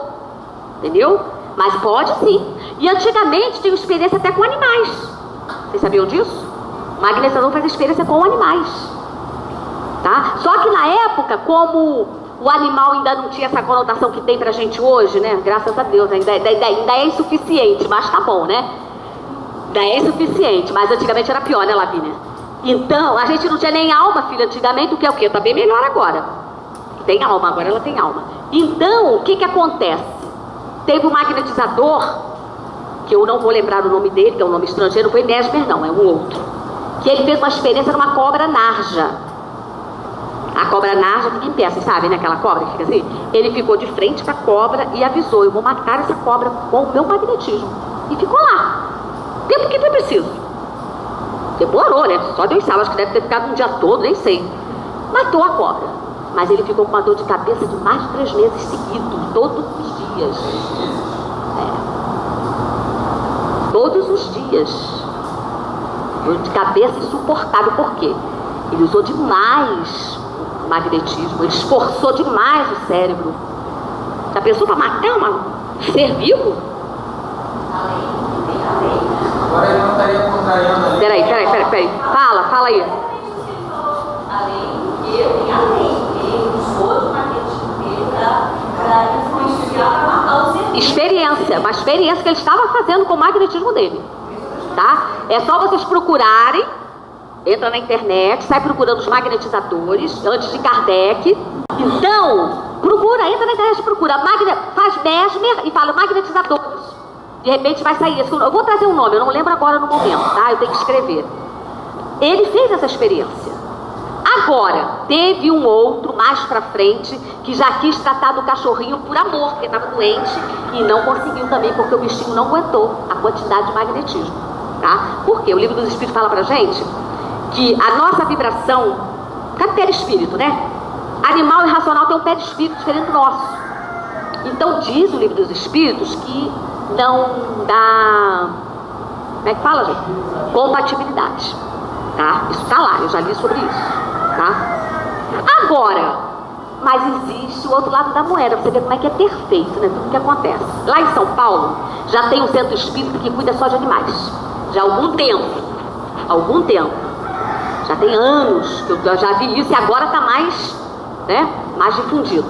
Speaker 1: Entendeu? Mas pode sim. E antigamente tinha experiência até com animais. Vocês sabiam disso? O magnetizador faz experiência com animais. Tá? Só que na época, como o animal ainda não tinha essa conotação que tem pra gente hoje, né? Graças a Deus, ainda é insuficiente, mas tá bom, né? Ainda é insuficiente, mas antigamente era pior, né, Lavínia? Então, a gente não tinha nem alma, filha, antigamente, o que é o quê? Tá bem melhor agora. Tem alma, agora ela tem alma. Então, o que que acontece? Teve um magnetizador, que eu não vou lembrar o nome dele, que é um nome estrangeiro, não foi Mesmer não, é um outro. Que ele fez uma experiência numa cobra narja. A cobra narja fica em pé, vocês sabem, né? Aquela cobra que fica assim. Ele ficou de frente para a cobra e avisou: eu vou matar essa cobra com o meu magnetismo. E ficou lá. Tempo que foi preciso. Demorou, né? Só Deus sabe, acho que deve ter ficado um dia todo, nem sei. Matou a cobra. Mas ele ficou com uma dor de cabeça de mais de 3 meses seguidos, todos os dias. Todos os dias. Dor de cabeça insuportável. Por quê? Ele usou demais o magnetismo, ele esforçou demais o cérebro. Já pensou para matar um ser vivo?
Speaker 7: Agora ele não estaria contrariando ali.
Speaker 1: Peraí. Fala aí.
Speaker 8: Além, eu tenho a lei. Ele usou o magnetismo dele para influenciar, para matar o ser.
Speaker 1: Experiência, uma experiência que ele estava fazendo com o magnetismo dele. Tá? É só vocês procurarem. Entra na internet, sai procurando os magnetizadores, antes de Kardec. Então, entra na internet e procura, faz Mesmer e fala magnetizadores. De repente vai sair esse. Eu vou trazer um nome, eu não lembro agora no momento, tá? Eu tenho que escrever. Ele fez essa experiência. Agora, teve um outro mais pra frente que já quis tratar do cachorrinho por amor, porque estava doente e não conseguiu também, porque o bichinho não aguentou a quantidade de magnetismo. Tá? Por quê? O livro dos Espíritos fala pra gente que a nossa vibração, cada perispírito, né? Animal e racional tem um perispírito diferente do nosso. Então diz o livro dos Espíritos que não dá, como é que fala, gente? Compatibilidade, tá? Isso tá lá, eu já li sobre isso, tá? Agora, mas existe o outro lado da moeda, você vê como é que é perfeito, né? Tudo que acontece. Lá em São Paulo, já tem um centro espírita que cuida só de animais, já há algum tempo. Já tem anos que eu já vi isso e agora está mais, né, mais difundido.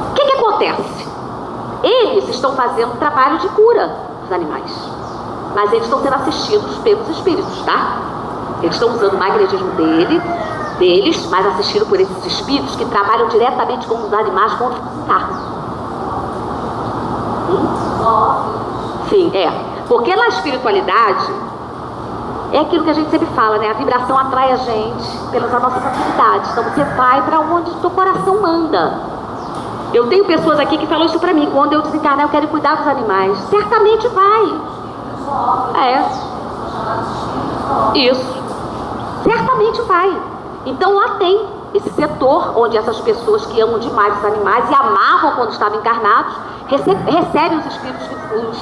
Speaker 1: O que acontece? Eles estão fazendo trabalho de cura dos animais, mas eles estão sendo assistidos pelos espíritos, tá? Eles estão usando o magnetismo deles, mas assistido por esses espíritos que trabalham diretamente com os animais quando encarnam. Sim, porque na espiritualidade é aquilo que a gente sempre fala, né? A vibração atrai a gente pelas nossas atividades. Então você vai para onde o teu coração manda. Eu tenho pessoas aqui que falam isso para mim. Quando eu desencarnar, eu quero cuidar dos animais. Certamente vai. Isso. Certamente vai. Então lá tem esse setor onde essas pessoas que amam demais os animais e amavam quando estavam encarnados, recebem os espíritos,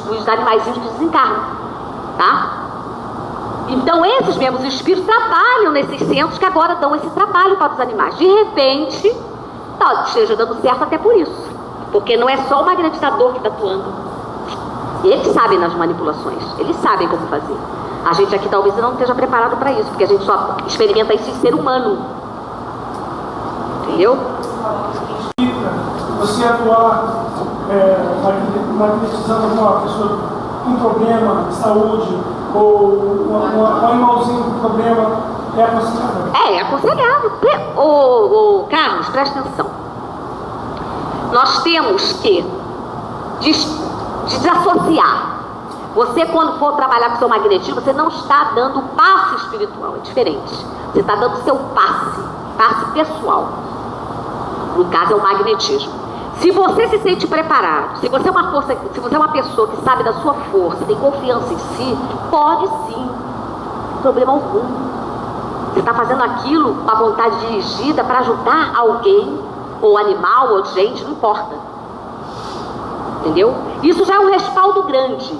Speaker 1: os animaizinhos que desencarnam. Tá? Então esses mesmos espíritos trabalham nesses centros que agora dão esse trabalho para os animais. De repente, esteja dando certo até por isso. Porque não é só o magnetizador que está atuando. E eles sabem nas manipulações, eles sabem como fazer. A gente aqui talvez não esteja preparado para isso, porque a gente só experimenta isso em ser humano. Entendeu?
Speaker 6: Você atuar magnetizando uma pessoa com problema de saúde ou um animalzinho com problema, é aconselhável?
Speaker 1: É aconselhável. Ô, Carlos, presta atenção. Nós temos que desassociar. Você, quando for trabalhar com seu magnetismo, você não está dando passe espiritual, é diferente. Você está dando seu passe pessoal. No caso, é o magnetismo. Se você se sente preparado, se você é uma pessoa que sabe da sua força, tem confiança em si, pode sim, problema algum. Você está fazendo aquilo com a vontade dirigida para ajudar alguém, ou animal, ou gente, não importa. Entendeu? Isso já é um respaldo grande.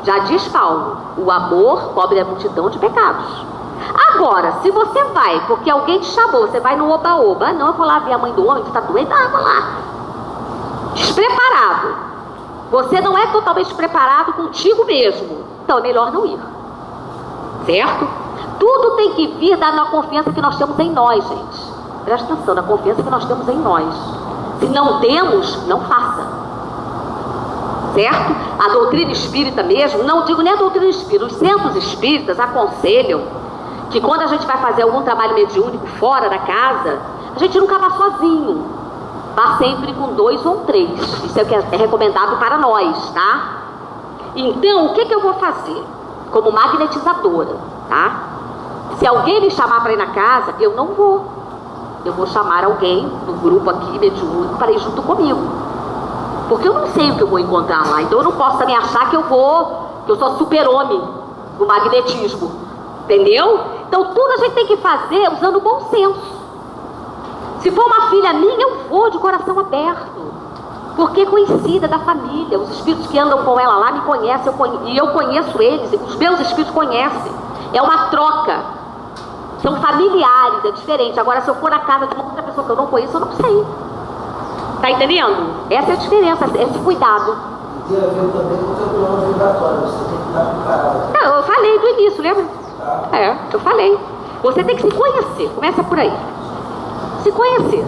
Speaker 1: Já diz Paulo, o amor cobre a multidão de pecados. Agora, se você vai, porque alguém te chamou, você vai no oba-oba, não, eu vou lá ver a mãe do homem que está doente, vou lá. Despreparado. Você não é totalmente preparado contigo mesmo. Então é melhor não ir. Certo? Tudo tem que vir da confiança que nós temos em nós, gente. Presta atenção, na confiança que nós temos em nós. Se não temos, não faça. Certo? A doutrina espírita mesmo, não digo nem a doutrina espírita, os centros espíritas aconselham que quando a gente vai fazer algum trabalho mediúnico fora da casa, a gente nunca vá sozinho. Vá sempre com 2 ou 3. Isso é o que é recomendado para nós, tá? Então, o que eu vou fazer? Como magnetizadora, tá? Se alguém me chamar para ir na casa, eu não vou. Eu vou chamar alguém do grupo aqui mediúnico para ir junto comigo. Porque eu não sei o que eu vou encontrar lá. Então eu não posso também achar que eu sou super-homem no magnetismo. Entendeu? Então tudo a gente tem que fazer usando o bom senso. Se for uma filha minha, eu vou de coração aberto. Porque é conhecida da família. Os espíritos que andam com ela lá me conhecem, e eu conheço eles. Os meus espíritos conhecem. É uma troca. São familiares, é diferente. Agora, se eu for na casa de uma outra pessoa que eu não conheço, eu não sei. Tá entendendo? Essa é a diferença, esse cuidado.
Speaker 5: E tem a ver também com o teu plano vibratório, você tem que estar preparado.
Speaker 1: Não, eu falei do início, lembra? É, eu falei. Você tem que se conhecer, começa por aí. Se conhecer.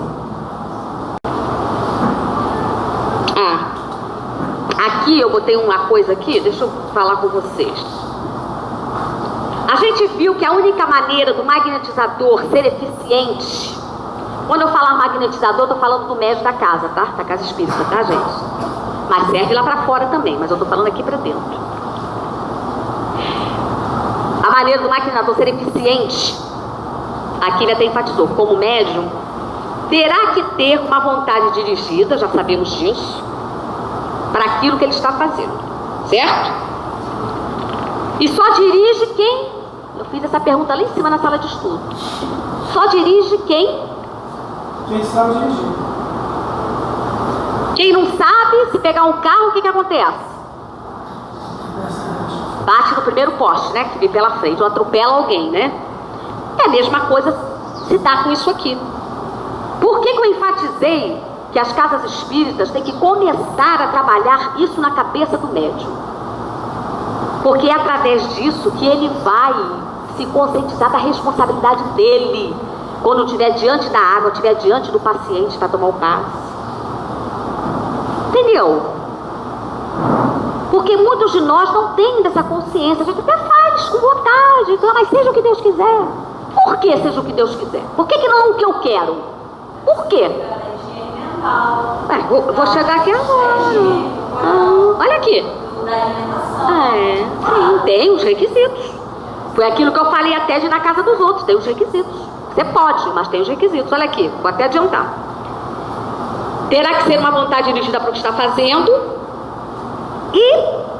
Speaker 1: Aqui eu botei uma coisa aqui, deixa eu falar com vocês. A gente viu que a única maneira do magnetizador ser eficiente, quando eu falar magnetizador, eu tô falando do médio da casa, tá? Da casa espírita, tá, gente? Mas serve lá pra fora também, mas eu tô falando aqui pra dentro. A maneira do magnetizador ser eficiente, aqui ele até enfatizou, como médium, terá que ter uma vontade dirigida, já sabemos disso, para aquilo que ele está fazendo, certo? E só dirige quem... Eu fiz essa pergunta lá em cima na sala de estudo. Só dirige quem
Speaker 6: sabe dirigir.
Speaker 1: Quem não sabe, se pegar um carro, o que acontece? Bate no primeiro poste, né? Que vem pela frente, ou atropela alguém, né? É a mesma coisa se dá com isso aqui. Por que eu enfatizei que as casas espíritas têm que começar a trabalhar isso na cabeça do médium? Porque é através disso que ele vai se conscientizar da responsabilidade dele quando estiver diante da água, estiver diante do paciente para tomar o passe. Entendeu? Porque muitos de nós não têm dessa consciência. A gente até faz com vontade, então, mas seja o que Deus quiser. Por que seja o que Deus quiser? Por que não o que eu quero? Por quê? Vou chegar aqui agora. Olha aqui. Sim, tem os requisitos. Foi aquilo que eu falei até de ir na casa dos outros. Tem os requisitos. Você pode, mas tem os requisitos. Olha aqui, vou até adiantar. Terá que ser uma vontade dirigida para o que está fazendo e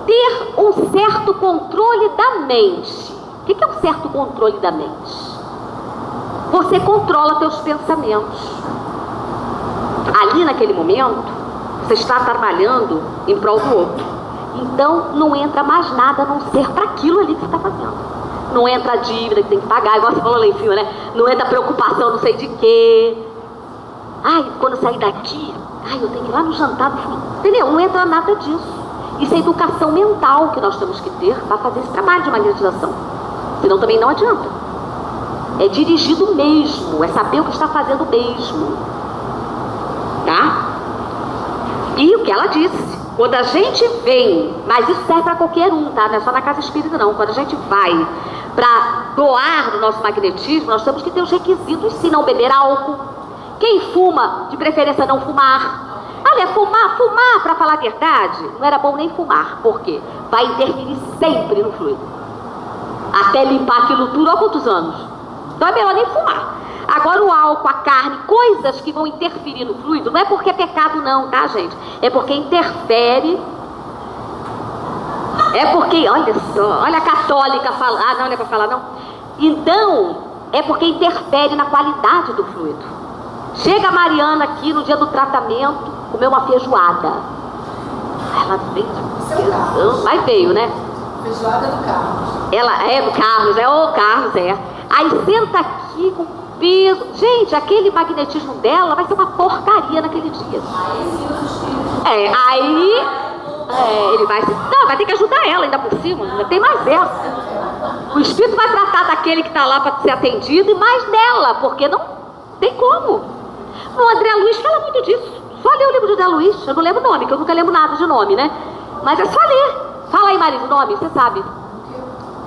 Speaker 1: ter um certo controle da mente. O que é um certo controle da mente? Você controla teus pensamentos. Ali naquele momento, você está trabalhando em prol do outro. Então não entra mais nada a não ser para aquilo ali que você está fazendo. Não entra a dívida que tem que pagar, igual você falou lá em cima, né? Não entra a preocupação não sei de quê. Ai, quando eu sair daqui, eu tenho que ir lá no jantar do fulano. Entendeu? Não entra nada disso. Isso é educação mental que nós temos que ter para fazer esse trabalho de magnetização. Senão também não adianta. É dirigido mesmo, é saber o que está fazendo mesmo. Tá? E o que ela disse, quando a gente vem, mas isso serve para qualquer um, tá? Não é só na casa espírita não. Quando a gente vai para doar no nosso magnetismo, nós temos que ter os requisitos, se não beber álcool. Quem fuma, de preferência não fumar. Olha, fumar, para falar a verdade, não era bom nem fumar. Por quê? Vai interferir sempre no fluido. Até limpar aquilo tudo há quantos anos? Então é melhor nem fumar. Agora o álcool, a carne, coisas que vão interferir no fluido, não é porque é pecado não, tá, gente? É porque interfere. É porque, olha só, olha a católica fala, ah, não é para falar não. Então, é porque interfere na qualidade do fluido. Chega a Mariana aqui no dia do tratamento, comeu uma feijoada. Ela veio, mas veio, né?
Speaker 5: Feijoada do Carlos.
Speaker 1: Ela é do Carlos, ô Carlos, é. Aí senta aqui com peso. Gente, aquele magnetismo dela vai ser uma porcaria naquele dia. Ele vai se... Não, vai ter que ajudar ela ainda por cima, ainda tem mais essa. O espírito vai tratar daquele que está lá para ser atendido e mais dela, porque não tem como. O André Luiz fala muito disso. Só ler o livro do André Luiz, eu não lembro o nome, que eu nunca lembro nada de nome, né? Mas é só ler. Fala aí, Marisa, o nome, você sabe.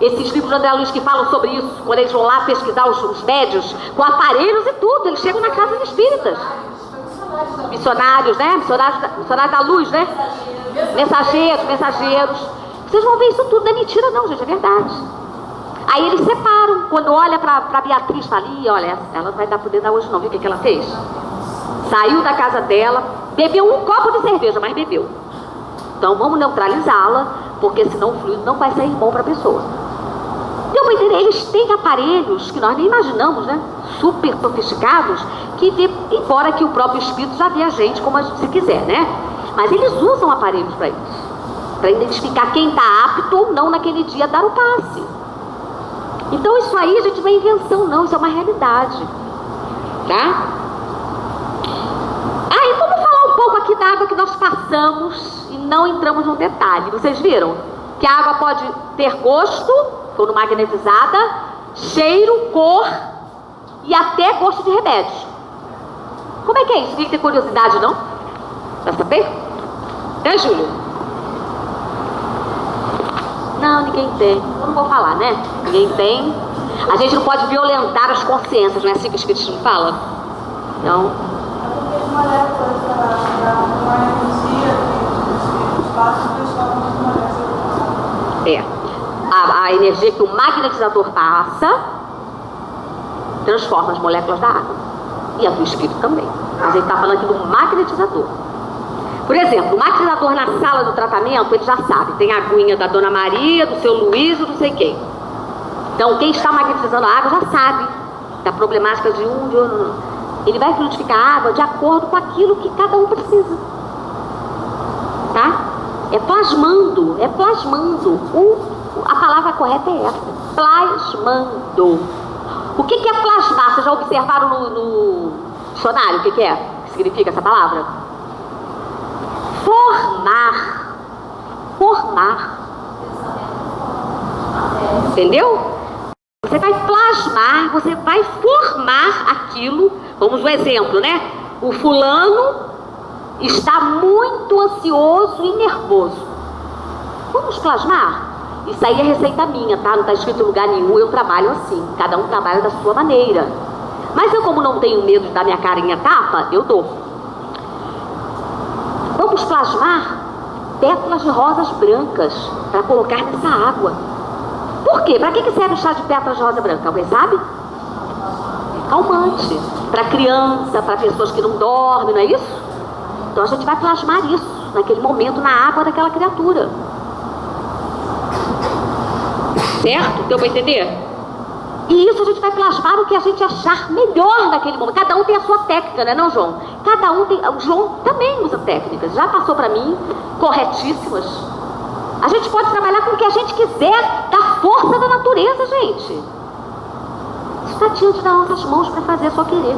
Speaker 1: Esses livros do André Luiz que falam sobre isso, quando eles vão lá pesquisar os médios, com aparelhos e tudo, eles chegam na casa de espíritas. Missionários, né? Missionários da luz, né? Mensageiros. Vocês vão ver isso tudo, não é mentira não, gente, é verdade. Aí eles separam, quando olha pra Beatriz, fala, olha, ela não vai dar poder dar hoje não, viu o que ela fez? Saiu da casa dela, bebeu um copo de cerveja, mas bebeu. Então vamos neutralizá-la, porque senão o fluido não vai sair bom para a pessoa. Deu para entender? Eles têm aparelhos que nós nem imaginamos, né? Super sofisticados, que vê, embora que o próprio espírito já vê a gente como se quiser, né? Mas eles usam aparelhos para isso, para identificar quem está apto ou não naquele dia a dar o passe. Então isso aí, gente, não é invenção não, isso é uma realidade. Tá? E vamos falar um pouco aqui da água que nós passamos e não entramos no detalhe. Vocês viram que a água pode ter gosto, quando magnetizada, cheiro, cor e até gosto de remédio. Como é que é isso? Ninguém tem curiosidade, não? Pra saber? É, Júlio? Não, ninguém tem. Eu não vou falar, né? Ninguém tem. A gente não pode violentar as consciências, não é assim que o Espiritismo fala? Não. A energia que o magnetizador passa transforma as moléculas da água. E a do espírito também. Mas a gente está falando aqui do magnetizador. Por exemplo, o magnetizador na sala do tratamento, ele já sabe. Tem a aguinha da Dona Maria, do seu Luiz, ou não sei quem. Então, quem está magnetizando a água já sabe da problemática de um, de outro. Ele vai fluidificar a água de acordo com aquilo que cada um precisa. Tá? É plasmando. A palavra correta é essa. Plasmando. O que é plasmar? Vocês já observaram no dicionário o que é? O que significa essa palavra? Formar. Entendeu? Você vai plasmar, você vai formar aquilo. Vamos um exemplo, né? O fulano está muito ansioso e nervoso. Vamos plasmar? Isso aí é receita minha, tá? Não está escrito em lugar nenhum, eu trabalho assim. Cada um trabalha da sua maneira. Mas eu, como não tenho medo de dar minha carinha tapa, eu dou. Vamos plasmar pétalas de rosas brancas para colocar nessa água. Por quê? Para que serve o chá de pétalas de rosa branca? Alguém sabe? Calmante. Para criança, para pessoas que não dormem, não é isso? Então a gente vai plasmar isso naquele momento na água daquela criatura. Certo? Deu para entender? E isso a gente vai plasmar o que a gente achar melhor naquele momento. Cada um tem a sua técnica, né, não, João? Cada um tem... O João também usa técnicas. Já passou para mim, corretíssimas. A gente pode trabalhar com o que a gente quiser, da força da natureza, gente. Isso está diante das nossas mãos para fazer, é só querer.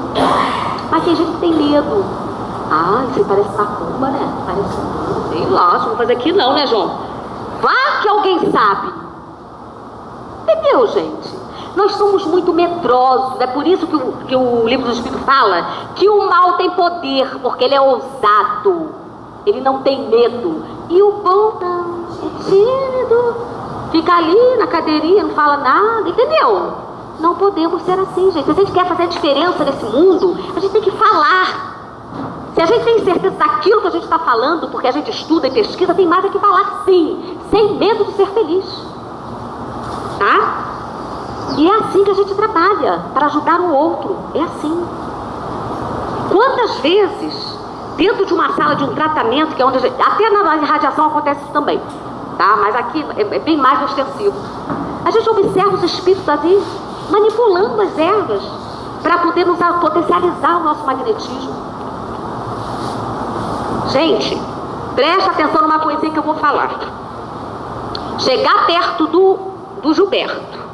Speaker 1: Mas tem gente que tem medo. Ah, isso aí parece macumba, né? Parece, sei lá, não vou fazer aqui não, né, João? Vá que alguém sabe. Entendeu, gente? Nós somos muito medrosos, é por isso que o livro do Espírito fala que o mal tem poder, porque ele é ousado, ele não tem medo. E o bom não, é tímido, fica ali na cadeirinha, não fala nada, entendeu? Não podemos ser assim, gente. Se a gente quer fazer diferença nesse mundo, a gente tem que falar. Se a gente tem certeza daquilo que a gente está falando, porque a gente estuda e pesquisa, tem mais é que falar sim, sem medo de ser feliz. Tá? E é assim que a gente trabalha, para ajudar o outro. É assim. Quantas vezes, dentro de uma sala de um tratamento, que é onde a gente, até na radiação acontece isso também, tá? Mas aqui é bem mais ostensivo. A gente observa os espíritos ali manipulando as ervas para poder nos potencializar o nosso magnetismo. Gente, preste atenção numa coisinha que eu vou falar. Chegar perto do Gilberto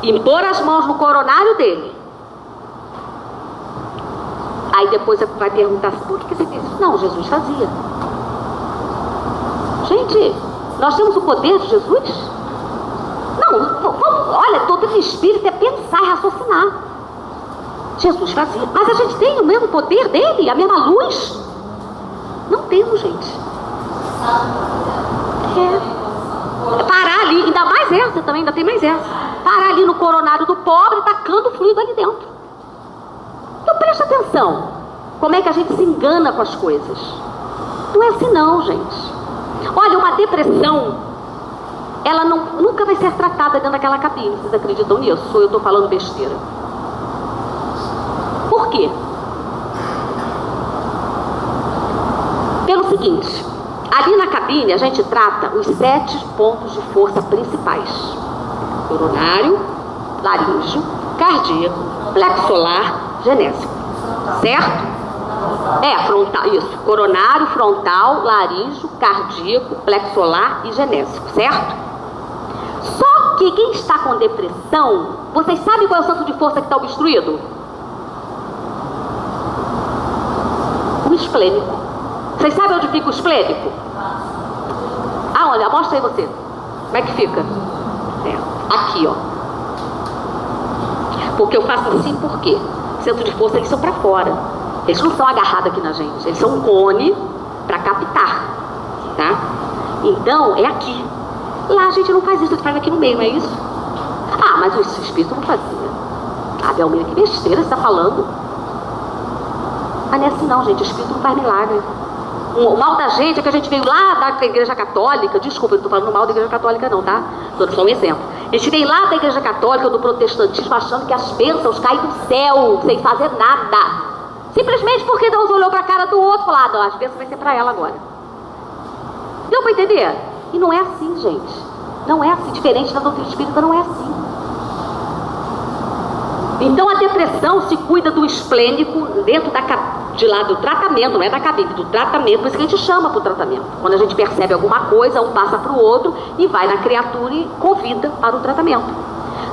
Speaker 1: e pôr as mãos no coronário dele. Aí depois você vai perguntar assim, por que você fez isso? Não, Jesus fazia. Gente, nós temos o poder de Jesus? Não, olha, doutrina espírita é pensar e raciocinar. Jesus fazia. Mas a gente tem o mesmo poder dele, a mesma luz? Não temos, gente. Parar ali, ainda mais essa também, ainda tem mais essa. Parar ali no coronário do pobre, tacando fluido ali dentro. Então preste atenção. Como é que a gente se engana com as coisas? Não é assim não, gente. Olha, uma depressão, ela nunca vai ser tratada dentro daquela cabine. Vocês acreditam nisso? Ou eu estou falando besteira? Por quê? Pelo seguinte, ali na cabine a gente trata os 7 pontos de força principais: coronário, laríngeo, cardíaco, plexo solar, genésico. Certo? Frontal, isso. Coronário, frontal, laríngeo, cardíaco, plexo solar e genésico. Certo? Só que quem está com depressão, vocês sabem qual é o centro de força que está obstruído? O esplênico. Vocês sabem onde fica o esplênico? Aonde? Mostra aí você. Como é que fica? Aqui, ó. Porque eu faço assim, por quê? Centro de força, eles são para fora. Eles não são agarrados aqui na gente. Eles são um cone para captar. Tá? Então, é aqui. Lá a gente não faz isso, a gente faz aqui no meio, não é isso? Ah, mas o espírito não fazia. Ah, Belmira, que besteira você está falando. Ah, não é assim não, gente. O espírito não faz milagre. O mal da gente é que a gente veio lá da igreja católica. Desculpa, eu não estou falando mal da igreja católica não, tá? Estou dando só um exemplo. A gente veio lá da igreja católica, do protestantismo, achando que as bênçãos caem do céu, sem fazer nada. Simplesmente porque Deus olhou para a cara do outro e falou, não, as bênçãos vai ser para ela agora. Deu para entender? E não é assim, gente. Não é assim. Diferente da doutrina espírita, não é assim. Então a depressão se cuida do esplênico dentro de lá do tratamento, não é da cabine, do tratamento, por isso que a gente chama para o tratamento. Quando a gente percebe alguma coisa, um passa para o outro e vai na criatura e convida para o tratamento.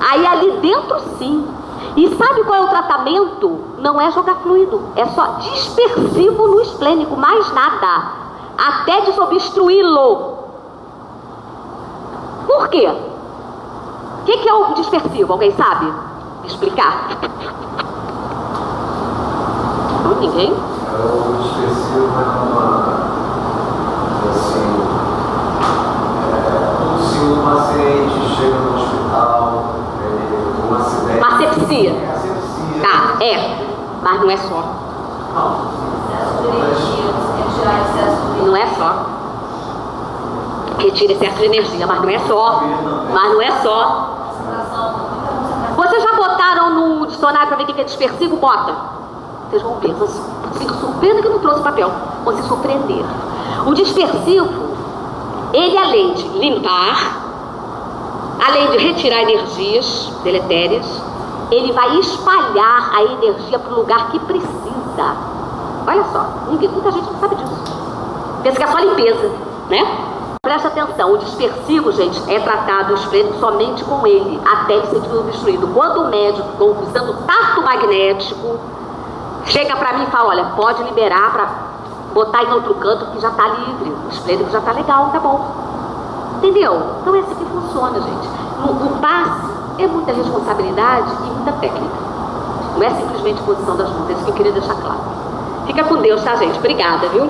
Speaker 1: Aí ali dentro sim. E sabe qual é o tratamento? Não é jogar fluido, é só dispersivo no esplênico, mais nada. Até desobstruí-lo. Por quê? O que é o dispersivo? Alguém sabe explicar? Não, ninguém?
Speaker 2: O dispersivo como se um paciente chega no hospital, um acidente.
Speaker 1: Uma asepsia.
Speaker 2: Asepsia.
Speaker 1: Tá, mas não é só. Não é só. Retira excesso de energia, mas não é só. Mas não é só. Vocês já botaram no dicionário para ver o que é dispersivo? Bota. Vocês vão ver. Se surpreenda que eu não trouxe papel. Vão se surpreender. O dispersivo, ele além de limpar, além de retirar energias deletérias, ele vai espalhar a energia para o lugar que precisa. Olha só, muita gente não sabe disso. Pensa que é só limpeza, né? Presta atenção, o dispersivo, gente, é tratado o esplênico somente com ele, até ele ser obstruído. Quando o médico, usando tato magnético, chega pra mim e fala, olha, pode liberar pra botar em outro canto que já tá livre, o esplêndido já tá legal, tá bom. Entendeu? Então é assim que funciona, gente. O passe é muita responsabilidade e muita técnica. Não é simplesmente posição das mãos, é isso que eu queria deixar claro. Fica com Deus, tá, gente? Obrigada, viu?